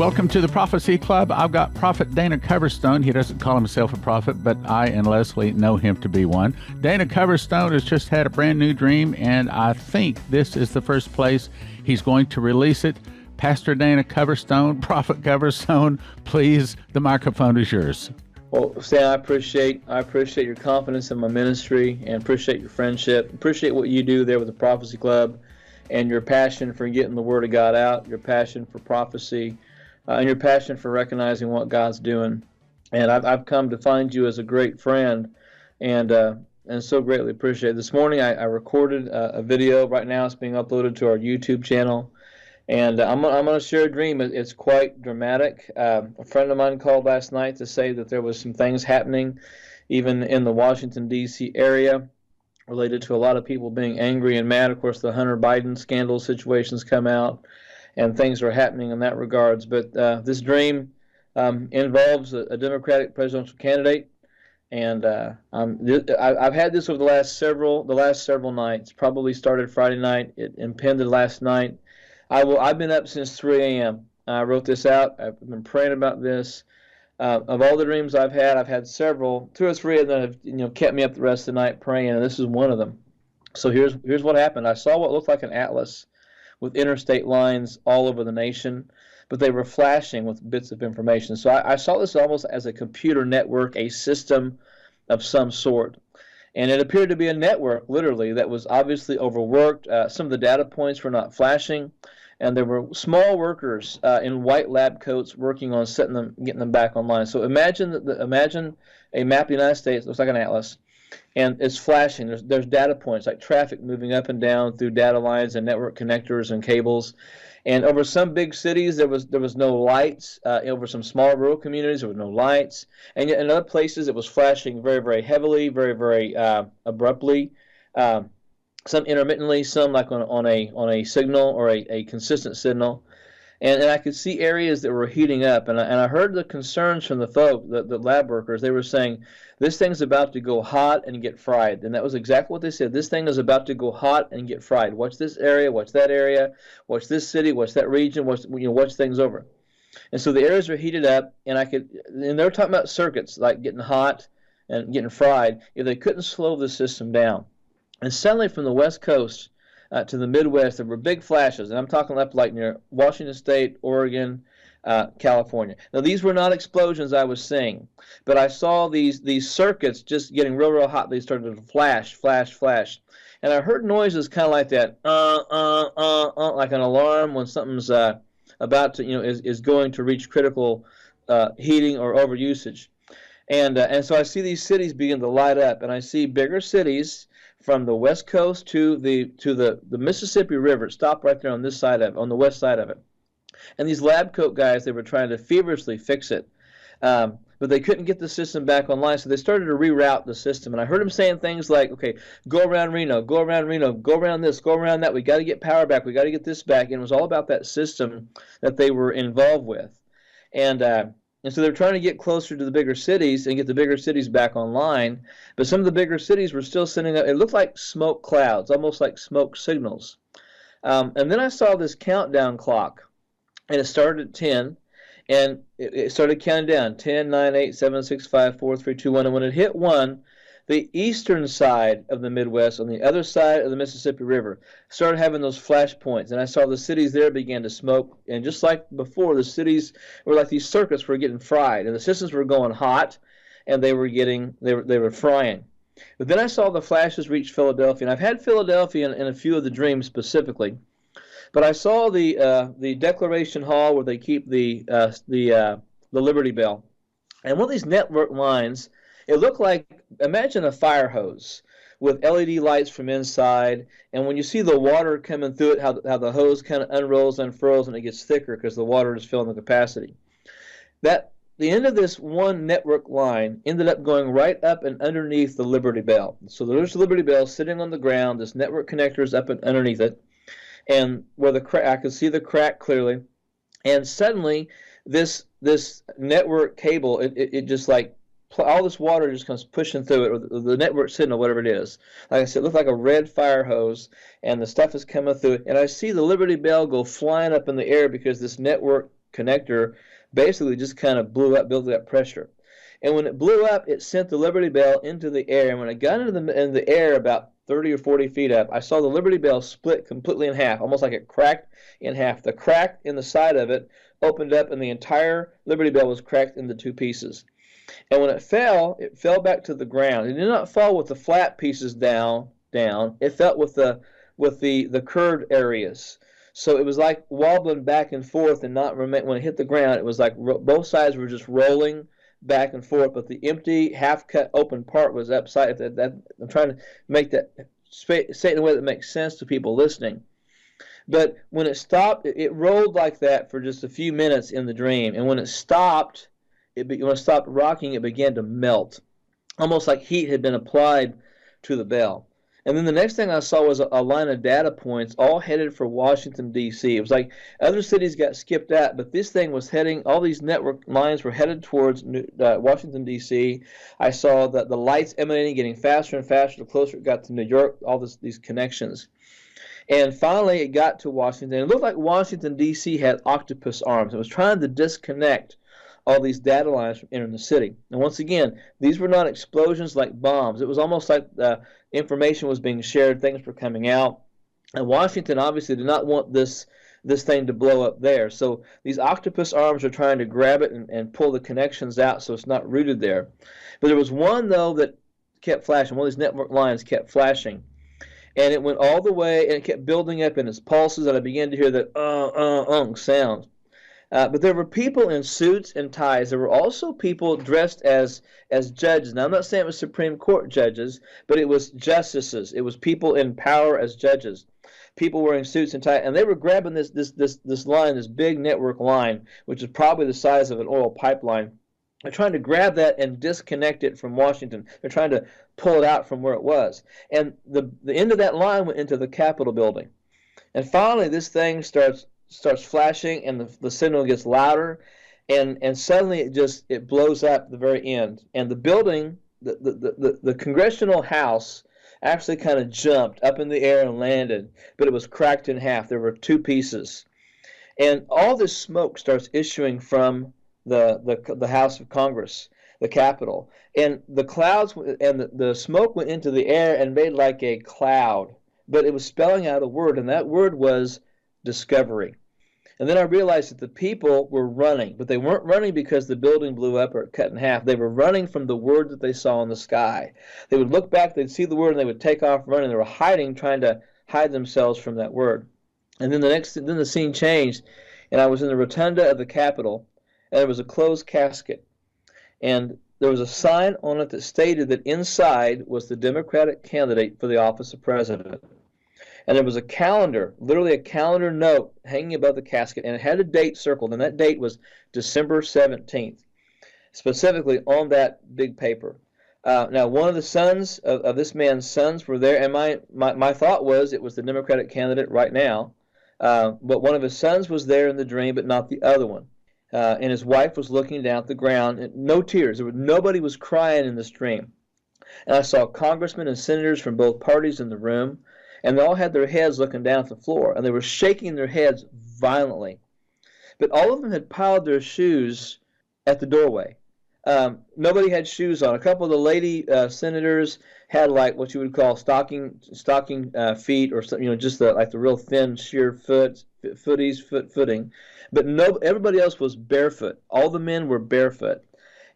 Welcome to the Prophecy Club. I've got Prophet Dana Coverstone. He doesn't call himself a prophet, but I and Leslie know him to be one. Dana Coverstone has just had a brand new dream, and I think this is the first place he's going to release it. Pastor Dana Coverstone, Prophet Coverstone, please, the microphone is yours. Well, Stan, I appreciate your confidence in my ministry and appreciate your friendship. Appreciate what you do there with the Prophecy Club and your passion for getting the Word of God out, your passion for prophecy, and your passion for recognizing what God's doing. And I've come to find you as a great friend, and so greatly appreciate it. This morning I recorded a video. Right now it's being uploaded to our YouTube channel, and I'm going to share a dream. It's quite dramatic. A friend of mine called last night to say that there was some things happening, even in the Washington, D.C. area, related to a lot of people being angry and mad. Of course, the Hunter Biden scandal situations come out, and things are happening in that regards. But this dream involves a Democratic presidential candidate, and I've had this over the last several nights. Probably started Friday night. It impended last night. I've been up since 3 a.m. I wrote this out. I've been praying about this. Of all the dreams I've had several, 2 or 3 of them have kept me up the rest of the night praying, and this is one of them. So here's what happened. I saw what looked like an atlas with interstate lines all over the nation, but they were flashing with bits of information. So I saw this almost as a computer network, a system of some sort. And it appeared to be a network, literally, that was obviously overworked. Some of the data points were not flashing, and there were small workers in white lab coats working on getting them back online. So imagine a map of the United States, looks like an atlas, and it's flashing. There's data points like traffic moving up and down through data lines and network connectors and cables. And over some big cities, there was no lights. Over some small rural communities, there was no lights. And yet in other places, it was flashing very, very heavily, very, very abruptly. Some intermittently, some like on a signal or a consistent signal. And I could see areas that were heating up, and I heard the concerns from the folk, the lab workers. They were saying, this thing's about to go hot and get fried. And that was exactly what they said. This thing is about to go hot and get fried. Watch this area, watch that area, watch this city, watch that region, watch things over. And so the areas were heated up, and they were talking about circuits, like getting hot and getting fried, if they couldn't slow the system down. And suddenly from the West Coast to the Midwest, there were big flashes, and I'm talking up like near Washington State, Oregon, California. Now, these were not explosions I was seeing, but I saw these circuits just getting real, real hot. They started to flash, flash, flash. And I heard noises kind of like that, like an alarm when something's about to, is going to reach critical heating or overusage. And so I see these cities begin to light up, and I see bigger cities from the West Coast to the Mississippi River. Stop right there on this side of it, on the west side of it. And these lab coat guys, they were trying to feverishly fix it, but they couldn't get the system back online, so they started to reroute the system. And I heard them saying things like, okay, go around Reno, go around this, go around that. We got to get power back. We got to get this back. And it was all about that system that they were involved with. And so they're trying to get closer to the bigger cities and get the bigger cities back online. But some of the bigger cities were still sending up, it looked like smoke clouds, almost like smoke signals. And then I saw this countdown clock, and it started at 10, and it started counting down, 10, 9, 8, 7, 6, 5, 4, 3, 2, 1. And when it hit 1, the eastern side of the Midwest, on the other side of the Mississippi River, started having those flash points. And I saw the cities there began to smoke. And just like before, the cities were like these circuits were getting fried. And the systems were going hot, and they were frying. But then I saw the flashes reach Philadelphia. And I've had Philadelphia in a few of the dreams specifically. But I saw the Declaration Hall where they keep the Liberty Bell. And one of these network lines, it looked like, imagine a fire hose with LED lights from inside, and when you see the water coming through it, how the hose kind of unrolls, unfurls, and it gets thicker because the water is filling the capacity. The end of this one network line ended up going right up and underneath the Liberty Bell. So there's the Liberty Bell sitting on the ground, this network connector is up and underneath it, and where I could see the crack clearly, and suddenly this network cable, it just like, all this water just comes pushing through it, or the network signal, whatever it is. Like I said, it looked like a red fire hose, and the stuff is coming through it. And I see the Liberty Bell go flying up in the air because this network connector basically just kind of blew up, built up pressure. And when it blew up, it sent the Liberty Bell into the air. And when it got into the air about 30 or 40 feet up, I saw the Liberty Bell split completely in half, almost like it cracked in half. The crack in the side of it opened up, and the entire Liberty Bell was cracked into two pieces. And when it fell back to the ground. It did not fall with the flat pieces down. It fell with the curved areas. So it was like wobbling back and forth, and not when it hit the ground, it was like both sides were just rolling back and forth, but the empty, half-cut, open part was upside. I'm trying to make that say it in a way that makes sense to people listening. But when it stopped, it rolled like that for just a few minutes in the dream, and when it stopped, when it stopped rocking, it began to melt, almost like heat had been applied to the bell. And then the next thing I saw was a line of data points all headed for Washington, D.C. It was like other cities got skipped out, but this thing was heading, all these network lines were headed towards Washington, D.C. I saw that the lights emanating, getting faster and faster the closer it got to New York, all these connections. And finally it got to Washington. It looked like Washington, D.C. had octopus arms. It was trying to disconnect all these data lines from entering the city. And once again, these were not explosions like bombs. It was almost like information was being shared, things were coming out. And Washington obviously did not want this thing to blow up there. So these octopus arms are trying to grab it and pull the connections out so it's not rooted there. But there was one, though, that kept flashing. One of these network lines kept flashing. And it went all the way, and it kept building up in its pulses, and I began to hear that sound. But there were people in suits and ties. There were also people dressed as judges. Now, I'm not saying it was Supreme Court judges, but it was justices. It was people in power as judges. People wearing suits and ties, and they were grabbing this line, this big network line, which is probably the size of an oil pipeline. They're trying to grab that and disconnect it from Washington. They're trying to pull it out from where it was. And the end of that line went into the Capitol building. And finally, this thing starts flashing, and the signal gets louder, and suddenly it blows up at the very end. And the building, the Congressional House, actually kind of jumped up in the air and landed, but it was cracked in half. There were two pieces, and all this smoke starts issuing from the House of Congress, the Capitol, and the clouds and the smoke went into the air and made like a cloud, but it was spelling out a word, and that word was discovery. And then I realized that the people were running, but they weren't running because the building blew up or cut in half. They were running from the word that they saw in the sky. They would look back, they'd see the word, and they would take off running. They were hiding, trying to hide themselves from that word. And then the scene changed, and I was in the rotunda of the Capitol, and there was a closed casket. And there was a sign on it that stated that inside was the Democratic candidate for the office of president. And there was a calendar, literally a calendar note hanging above the casket, and it had a date circled, and that date was December 17th, specifically on that big paper. Now, one of the sons of this man's sons were there, and my thought was it was the Democratic candidate right now, but one of his sons was there in the dream, but not the other one. And his wife was looking down at the ground, and no tears. Nobody was crying in this dream. And I saw congressmen and senators from both parties in the room, and they all had their heads looking down at the floor, and they were shaking their heads violently. But all of them had piled their shoes at the doorway. Nobody had shoes on. A couple of the lady senators had like what you would call stocking feet, or just like the real thin, sheer footing. But everybody else was barefoot. All the men were barefoot,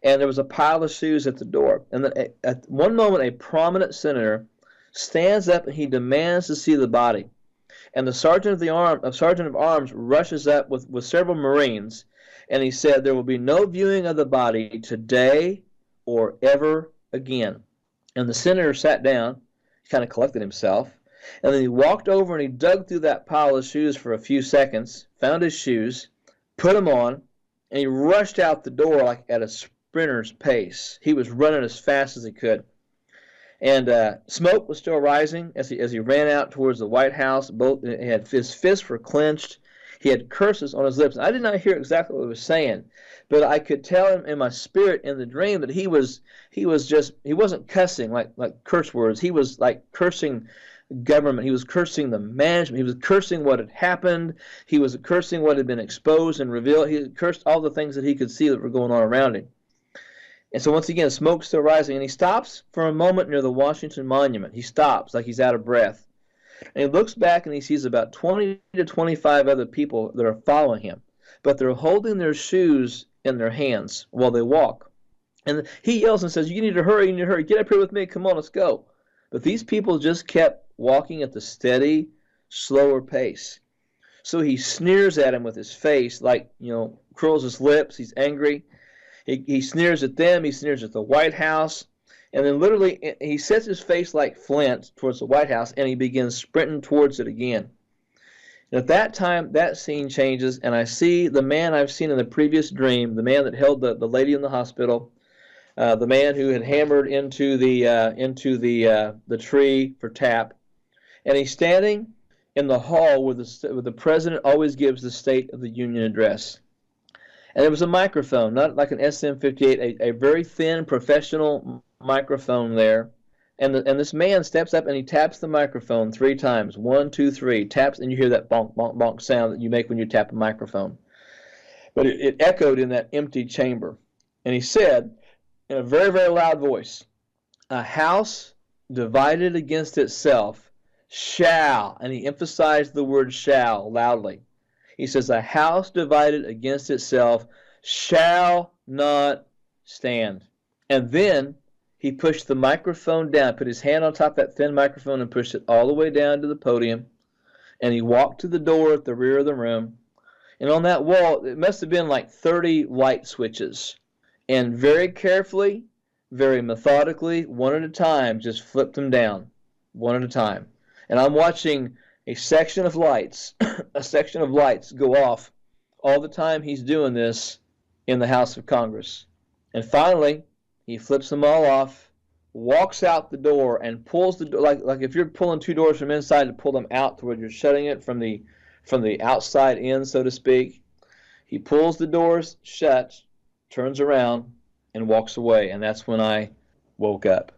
and there was a pile of shoes at the door. And then at one moment, a prominent senator stands up and he demands to see the body. And the sergeant of arms rushes up with several Marines, and he said, "There will be no viewing of the body today or ever again." And the senator sat down, he kind of collected himself, and then he walked over and he dug through that pile of shoes for a few seconds, found his shoes, put them on, and he rushed out the door like at a sprinter's pace. He was running as fast as he could. And smoke was still rising as he ran out towards the White House. His fists were clenched. He had curses on his lips. I did not hear exactly what he was saying, but I could tell in my spirit in the dream that he wasn't cussing like curse words. He was like cursing government. He was cursing the management. He was cursing what had happened. He was cursing what had been exposed and revealed. He cursed all the things that he could see that were going on around him. And so once again, smoke's still rising, and he stops for a moment near the Washington Monument. He stops like he's out of breath. And he looks back and he sees about 20 to 25 other people that are following him, but they're holding their shoes in their hands while they walk. And he yells and says, you need to hurry, you need to hurry. Get up here with me. Come on, let's go. But these people just kept walking at the steady, slower pace. So he sneers at him with his face, like, curls his lips. He's angry. He sneers at them. He sneers at the White House. And then literally he sets his face like flint towards the White House, and he begins sprinting towards it again. And at that time, that scene changes, and I see the man I've seen in the previous dream, the man that held the lady in the hospital, the man who had hammered into the tree for tap, and he's standing in the hall where the president always gives the State of the Union address. And there was a microphone, not like an SM-58, a very thin professional microphone there. And this man steps up and he taps the microphone 3 times. 1, 2, 3. Taps, and you hear that bonk, bonk, bonk sound that you make when you tap a microphone. But it echoed in that empty chamber. And he said, in a very, very loud voice, a house divided against itself shall, and he emphasized the word shall loudly. He says, a house divided against itself shall not stand. And then he pushed the microphone down, put his hand on top of that thin microphone and pushed it all the way down to the podium. And he walked to the door at the rear of the room. And on that wall, it must have been like 30 light switches. And very carefully, very methodically, one at a time, just flipped them down, one at a time. And I'm watching a section of lights, go off all the time he's doing this in the House of Congress. And finally, he flips them all off, walks out the door, and pulls the door, like if you're pulling 2 doors from inside to pull them out to where you're shutting it from the outside in, so to speak. He pulls the doors shut, turns around, and walks away. And that's when I woke up.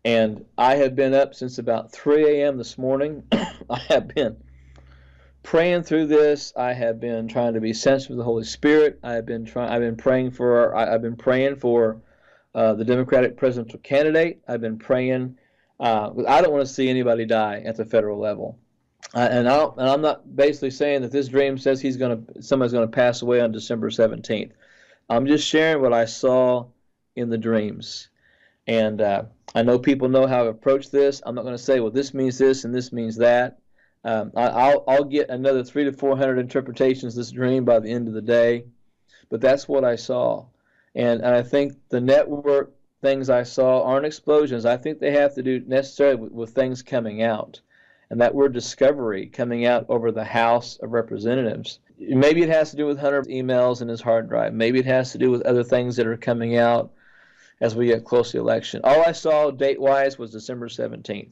And I have been up since about 3 a.m. this morning. I have been praying through this. I have been trying to be sensitive to the Holy Spirit. I've been praying for the Democratic presidential candidate. I've been praying. I don't want to see anybody die at the federal level. And I'm not basically saying that this dream says somebody's going to pass away on December 17th. I'm just sharing what I saw in the dreams. And I know people know how to approach this. I'm not going to say, well, this means this and this means that. I'll get another 300 to 400 interpretations of this dream by the end of the day. But that's what I saw. And I think the network things I saw aren't explosions. I think they have to do necessarily with things coming out. And that word discovery coming out over the House of Representatives. Maybe it has to do with Hunter's emails and his hard drive. Maybe it has to do with other things that are coming out as we get close to the election. All I saw date-wise was December 17th.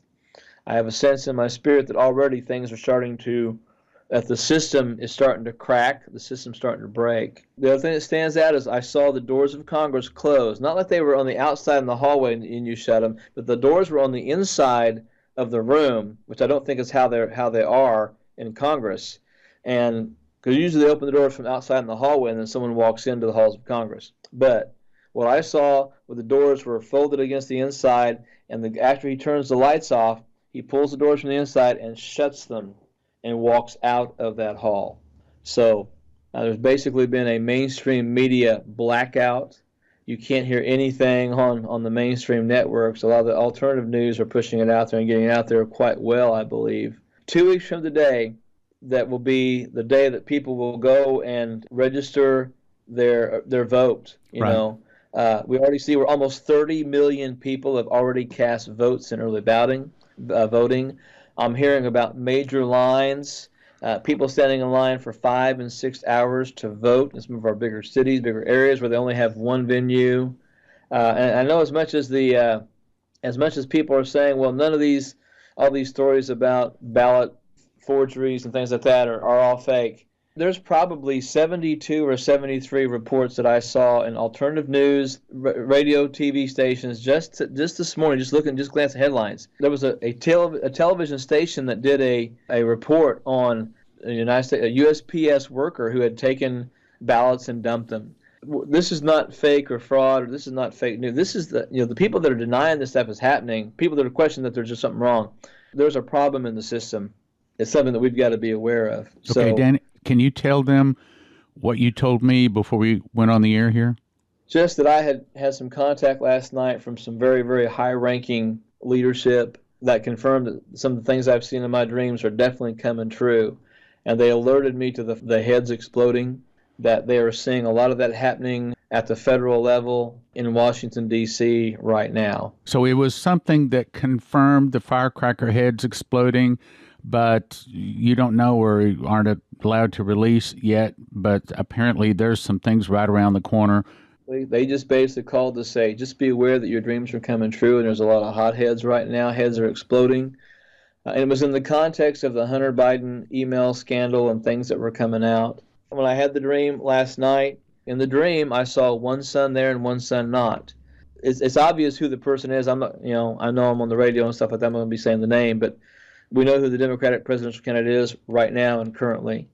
I have a sense in my spirit that already things are starting to, that the system is starting to crack, the system's starting to break. The other thing that stands out is I saw the doors of Congress close. Not like they were on the outside in the hallway and you shut them, but the doors were on the inside of the room, which I don't think is how they are in Congress. And because usually they open the doors from outside in the hallway and then someone walks into the halls of Congress. But what I saw were the doors were folded against the inside, and after he turns the lights off, he pulls the doors from the inside and shuts them and walks out of that hall. So there's basically been a mainstream media blackout. You can't hear anything on the mainstream networks. A lot of the alternative news are pushing it out there and getting it out there quite well, I believe. 2 weeks from today, that will be the day that people will go and register their vote. You know, we already see where almost 30 million people have already cast votes in early voting. I'm hearing about major lines, people standing in line for 5 and 6 hours to vote in some of our bigger cities, bigger areas where they only have one venue. And I know as much as people are saying, well, none of all these stories about ballot forgeries and things like that are all fake. There's probably 72 or 73 reports that I saw in alternative news, radio, TV stations just this morning, just glance at headlines. There was a television station that did a report on a United States a USPS worker who had taken ballots and dumped them. This is not fake or fraud, or this is not fake news. This is the people that are denying this stuff is happening, people that are questioning that there's just something wrong. There's a problem in the system. It's something that we've got to be aware of. Okay, So, Dan, can you tell them what you told me before we went on the air here? just that I had some contact last night from some very, very high-ranking leadership that confirmed that some of the things I've seen in my dreams are definitely coming true. And they alerted me to the heads exploding, that they are seeing a lot of that happening at the federal level in Washington, D.C. right now. So it was something that confirmed the firecracker heads exploding, but you don't know or aren't allowed to release yet. But apparently there's some things right around the corner. They just basically called to say, just be aware that your dreams are coming true, and there's a lot of hot heads right now. Heads are exploding. And it was in the context of the Hunter Biden email scandal and things that were coming out. When I had the dream last night, in the dream, I saw one son there and one son not. It's obvious who the person is. I'm not, I know I'm on the radio and stuff like that. I'm going to be saying the name, but we know who the Democratic presidential candidate is right now and currently.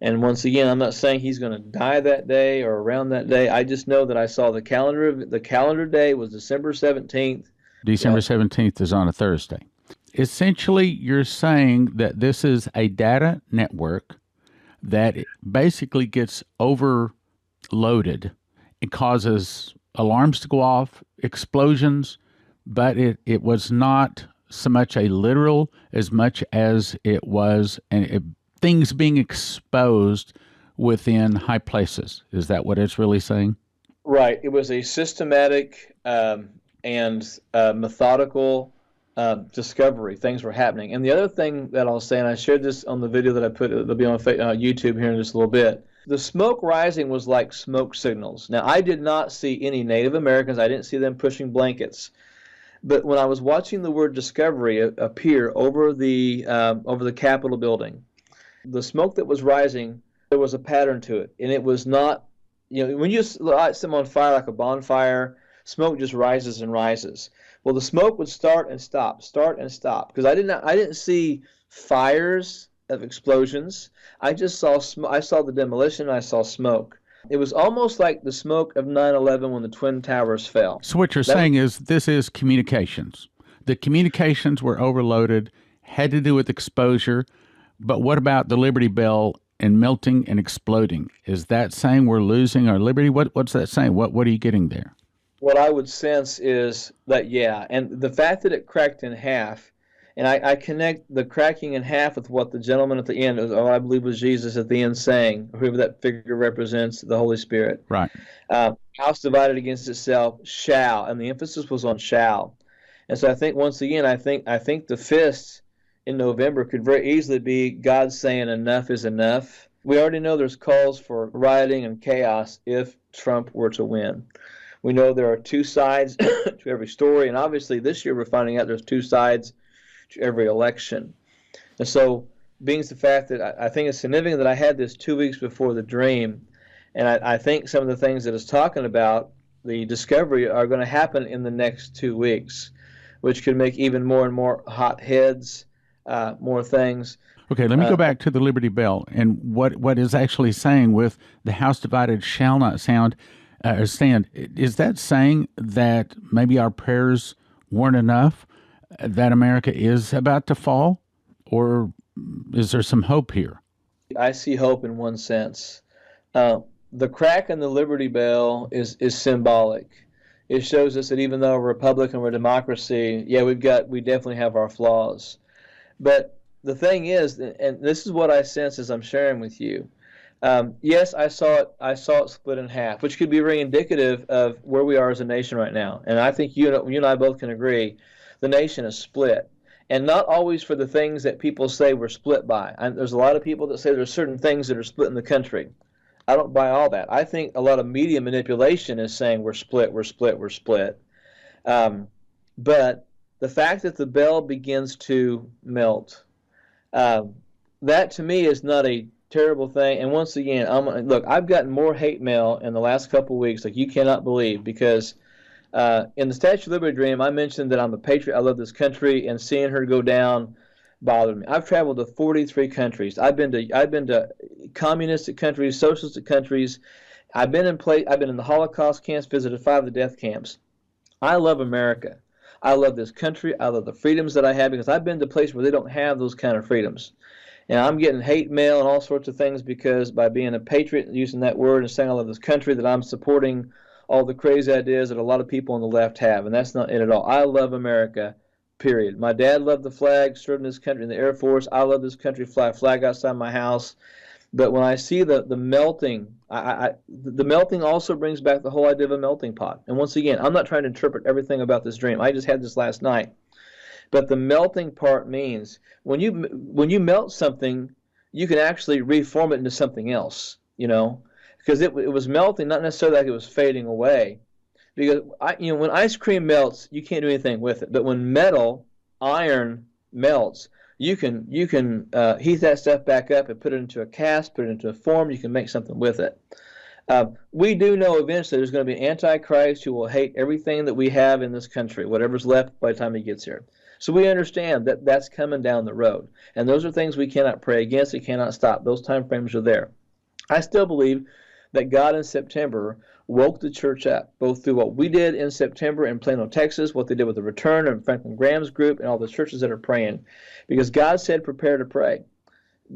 And once again, I'm not saying he's going to die that day or around that day. I just know that I saw the calendar. The calendar day was December 17th. December 17th is on a Thursday. Essentially, you're saying that this is a data network that basically gets overloaded. It causes alarms to go off, explosions, but it was not so much a literal as much as it was things being exposed within high places. Is that what it's really saying? Right. It was a systematic and methodical discovery. Things were happening. And the other thing that I'll say, and I shared this on the video that I put, it'll be on YouTube here in just a little bit. The smoke rising was like smoke signals. Now, I did not see any Native Americans. I didn't see them pushing blankets. But when I was watching the word discovery appear over the Capitol building, the smoke that was rising, there was a pattern to it. And it was not, when you light something on fire like a bonfire, smoke just rises and rises. Well, the smoke would start and stop, because I didn't see fires of explosions. I just saw I saw the demolition. I saw smoke. It was almost like the smoke of 9/11 when the Twin Towers fell. So what you're saying is this is communications. The communications were overloaded, had to do with exposure. But what about the Liberty Bell and melting and exploding? Is that saying we're losing our liberty? What's that saying? What are you getting there? What I would sense is that, yeah, and the fact that it cracked in half, and I connect the cracking in half with what the gentleman at the end, I believe was Jesus at the end saying, whoever that figure represents, the Holy Spirit. Right. House divided against itself shall, and the emphasis was on shall. And so I think, once again, I think the fist in November could very easily be God saying enough is enough. We already know there's calls for rioting and chaos if Trump were to win. We know there are two sides to every story, and obviously this year we're finding out there's two sides to every election. And so, being the fact that I think it's significant that I had this 2 weeks before the dream, and I think some of the things that it's talking about, the discovery, are going to happen in the next 2 weeks, which could make even more and more hot heads, more things. Okay, let me go back to the Liberty Bell and what is actually saying with the house divided shall not stand. Is that saying that maybe our prayers weren't enough, that America is about to fall, or is there some hope here? I see hope in one sense. The crack in the Liberty Bell is symbolic. It shows us that even though we're a republic and we're a democracy, yeah, we definitely have our flaws. But the thing is, and this is what I sense as I'm sharing with you. Yes, I saw it split in half, which could be very indicative of where we are as a nation right now. And I think you and I both can agree, the nation is split, and not always for the things that people say we're split by. There's a lot of people that say there's certain things that are split in the country. I don't buy all that. I think a lot of media manipulation is saying we're split, we're split, we're split. But the fact that the bell begins to melt, that to me is not a terrible thing. And once again, look, I've gotten more hate mail in the last couple of weeks, like you cannot believe, because in the Statue of Liberty dream, I mentioned that I'm a patriot. I love this country, and seeing her go down bothered me. I've traveled to 43 countries. I've been to communistic countries, socialistic countries. I've been in the Holocaust camps, visited 5 of the death camps. I love America. I love this country. I love the freedoms that I have because I've been to places where they don't have those kind of freedoms. And I'm getting hate mail and all sorts of things because by being a patriot, using that word and saying I love this country, that I'm supporting all the crazy ideas that a lot of people on the left have. And that's not it at all. I love America, period. My dad loved the flag, served in this country in the Air Force. I love this country flag outside my house. But when I see the melting, the melting also brings back the whole idea of a melting pot. And once again, I'm not trying to interpret everything about this dream. I just had this last night. But the melting part means when you melt something, you can actually reform it into something else, because it was melting, not necessarily like it was fading away. Because when ice cream melts, you can't do anything with it. But when iron melts, you can heat that stuff back up and put it into a cast, put it into a form. You can make something with it. We do know eventually there's going to be an antichrist who will hate everything that we have in this country, whatever's left by the time he gets here. So we understand that that's coming down the road. And those are things we cannot pray against. We cannot stop. Those time frames are there. I still believe that God in September woke the church up, both through what we did in September in Plano, Texas, what they did with the Return and Franklin Graham's group, and all the churches that are praying. Because God said, prepare to pray.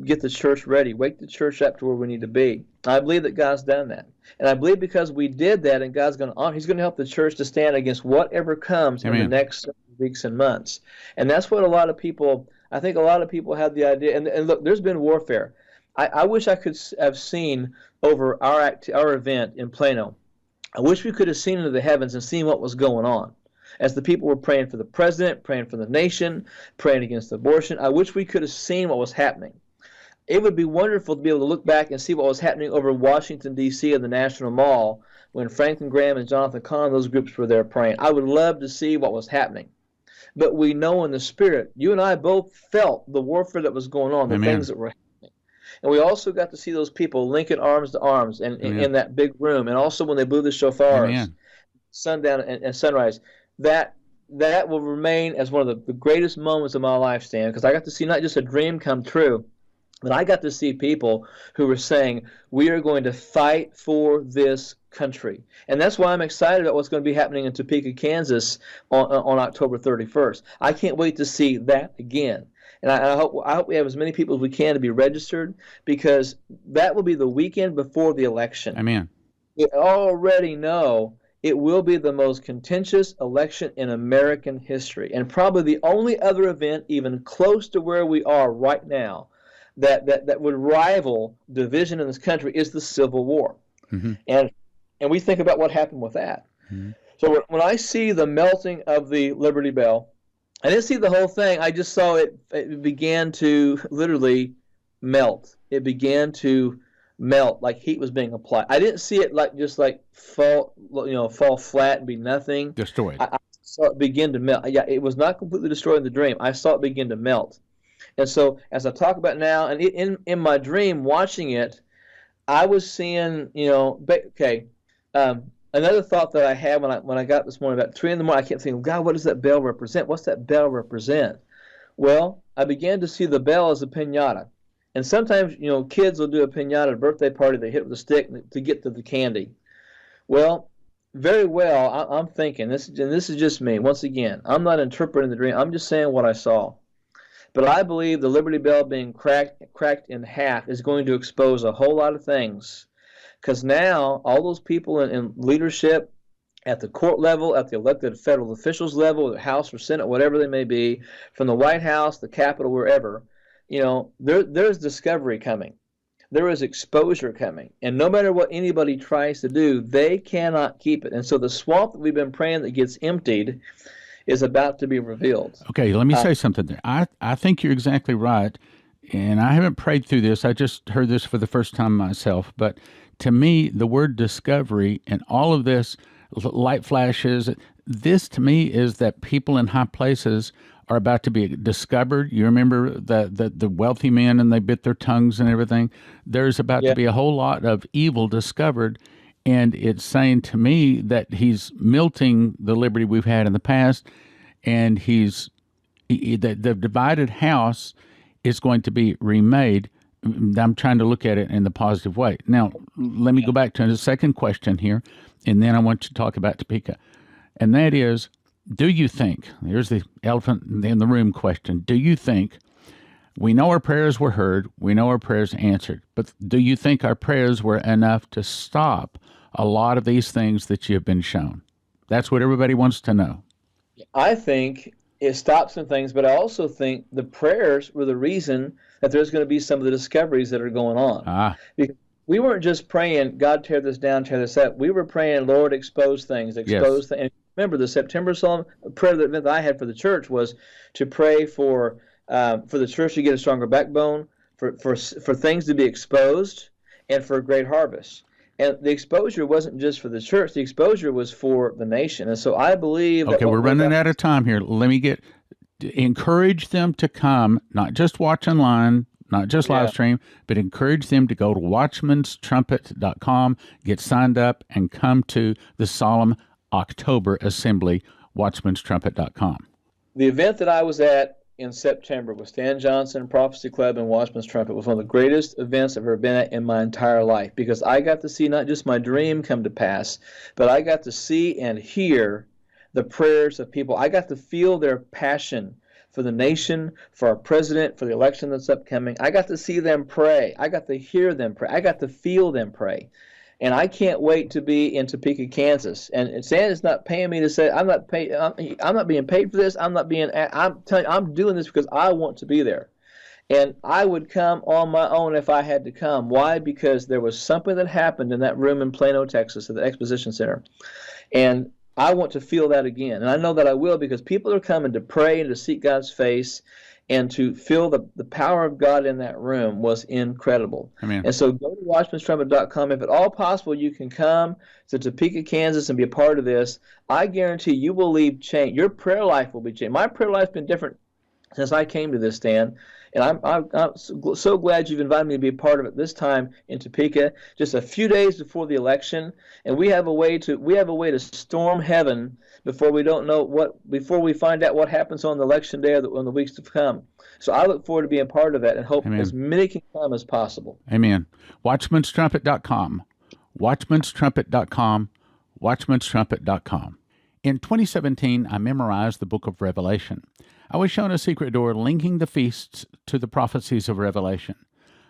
Get the church ready. Wake the church up to where we need to be. I believe that God's done that. And I believe because we did that and God's going to, He's going to help the church to stand against whatever comes in the next weeks and months. And that's what I think a lot of people have the idea. And look, there's been warfare. I wish I could have seen over our event in Plano. I wish we could have seen into the heavens and seen what was going on. As the people were praying for the president, praying for the nation, praying against abortion, I wish we could have seen what was happening. It would be wonderful to be able to look back and see what was happening over Washington, D.C. at the National Mall when Franklin Graham and Jonathan Cahn, those groups were there praying. I would love to see what was happening. But we know in the spirit, you and I both felt the warfare that was going on, the things that were happening. And we also got to see those people linking arms to arms and in that big room. And also when they blew the shofars, sundown and sunrise, that will remain as one of the greatest moments of my life, Stan, because I got to see not just a dream come true, but I got to see people who were saying, we are going to fight for this country. And that's why I'm excited about what's going to be happening in Topeka, Kansas on October 31st. I can't wait to see that again. And I hope we have as many people as we can to be registered, because that will be the weekend before the election. Amen. We already know it will be the most contentious election in American history, and probably the only other event even close to where we are right now that would rival division in this country is the Civil War. Mm-hmm. And we think about what happened with that. Mm-hmm. So when I see the melting of the Liberty Bell, I didn't see the whole thing. I just saw it began to literally melt. It began to melt like heat was being applied. I didn't see it fall flat and be nothing. Destroyed. I saw it begin to melt. Yeah, it was not completely destroyed in the dream. I saw it begin to melt. And so as I talk about now, and in my dream watching it, I was seeing, another thought that I had when I got this morning about 3 a.m, I kept thinking, God, what does that bell represent? What's that bell represent? Well, I began to see the bell as a piñata. And sometimes, kids will do a piñata at a birthday party. They hit it with a stick to get to the candy. Well, very well, I'm thinking, this is just me. Once again, I'm not interpreting the dream. I'm just saying what I saw. But I believe the Liberty Bell being cracked in half is going to expose a whole lot of things. Because now all those people in leadership at the court level, at the elected federal officials level, the House or Senate, whatever they may be, from the White House, the Capitol, wherever, there's discovery coming. There is exposure coming. And no matter what anybody tries to do, they cannot keep it. And so the swamp that we've been praying that gets emptied is about to be revealed. Okay, let me say something there. I think you're exactly right, and I haven't prayed through this. I just heard this for the first time myself. But to me, the word discovery and all of this light flashes, this to me is that people in high places are about to be discovered. You remember the wealthy men and they bit their tongues and everything. There's about to be a whole lot of evil discovered, and it's saying to me that he's melting the liberty we've had in the past, and the divided house is going to be remade. I'm trying to look at it in the positive way. Now, let me go back to the second question here, and then I want to talk about Topeka. And that is, do you think, here's the elephant in the room question, do you think, we know our prayers were heard, we know our prayers answered, but do you think our prayers were enough to stop a lot of these things that you've been shown? That's what everybody wants to know. I think it stopped some things, but I also think the prayers were the reason that there's going to be some of the discoveries that are going on. Because we weren't just praying, God, tear this down, tear this up. We were praying, Lord, expose things, expose things. Remember, the September Psalm prayer that I had for the church was to pray for the church to get a stronger backbone, for things to be exposed, and for a great harvest. And the exposure wasn't just for the church; the exposure was for the nation. And so I believe. Okay, we're running out of time here. Let me encourage them to come, not just watch online, not just live stream, but encourage them to go to watchmanstrumpet.com, get signed up, and come to the solemn October assembly, watchmanstrumpet.com. The event that I was at in September with Stan Johnson, Prophecy Club, and Watchman's Trumpet was one of the greatest events I've ever been at in my entire life, because I got to see not just my dream come to pass, but I got to see and hear the prayers of people. I got to feel their passion for the nation, for our president, for the election that's upcoming. I got to see them pray. I got to hear them pray. I got to feel them pray. And I can't wait to be in Topeka, Kansas. And Santa's not paying me to say I'm not being paid for this. I'm telling you, I'm doing this because I want to be there. And I would come on my own if I had to come. Why? Because there was something that happened in that room in Plano, Texas, at the Exposition Center. And I want to feel that again. And I know that I will, because people are coming to pray and to seek God's face, and to feel the power of God in that room was incredible. Amen. And so go to watchmanstrumpet.com. If at all possible, you can come to Topeka, Kansas, and be a part of this. I guarantee you will leave changed. Your prayer life will be changed. My prayer life has been different since I came to this, Stan. And I'm so glad you've invited me to be a part of it this time in Topeka, just a few days before the election. And we have a way to storm heaven before we find out what happens on the election day or on the weeks to come. So I look forward to being part of that and hope as many can come as possible. Amen. Watchmanstrumpet.com. Watchmanstrumpet.com. Watchmanstrumpet.com. In 2017, I memorized the book of Revelation. I was shown a secret door linking the feasts to the prophecies of Revelation.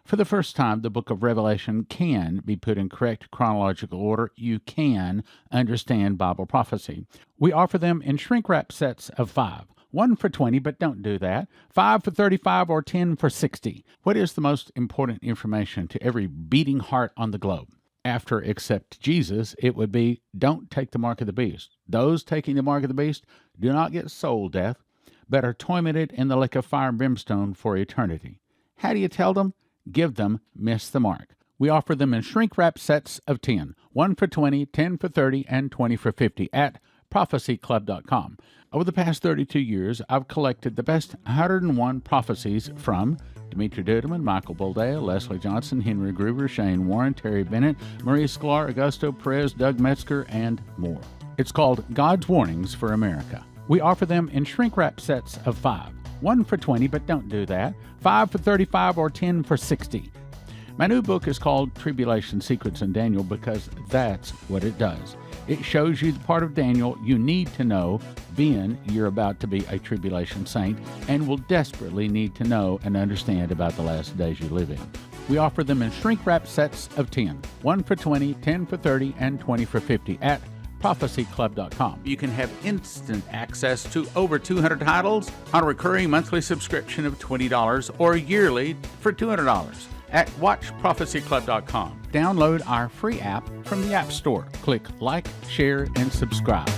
For the first time, the book of Revelation can be put in correct chronological order. You can understand Bible prophecy. We offer them in shrink-wrap sets of 5. 1 for 20, but don't do that. 5 for 35 or 10 for 60. What is the most important information to every beating heart on the globe? After accept Jesus, it would be, don't take the mark of the beast. Those taking the mark of the beast do not get soul death, but are tormented in the lake of fire and brimstone for eternity. How do you tell them? Give them miss the mark. We offer them in shrink-wrap sets of 10. 1 for 20, 10 for 30, and 20 for 50 at prophecyclub.com. Over the past 32 years, I've collected the best 101 prophecies from Dimitri Duduman, Michael Boldea, Leslie Johnson, Henry Gruber, Shane Warren, Terry Bennett, Marie Sklar, Augusto Perez, Doug Metzger, and more. It's called God's Warnings for America. We offer them in shrink-wrap sets of 5. 1 for 20, but don't do that. 5 for 35 or 10 for 60. My new book is called Tribulation Secrets in Daniel because that's what it does. It shows you the part of Daniel you need to know, being you're about to be a tribulation saint and will desperately need to know and understand about the last days you live in. We offer them in shrink-wrap sets of 10. 1 for 20, 10 for 30, and 20 for 50 at prophecyclub.com. You can have instant access to over 200 titles on a recurring monthly subscription of $20 or yearly for $200 at watchprophecyclub.com. Download our free app from the App Store. Click like, share, and subscribe.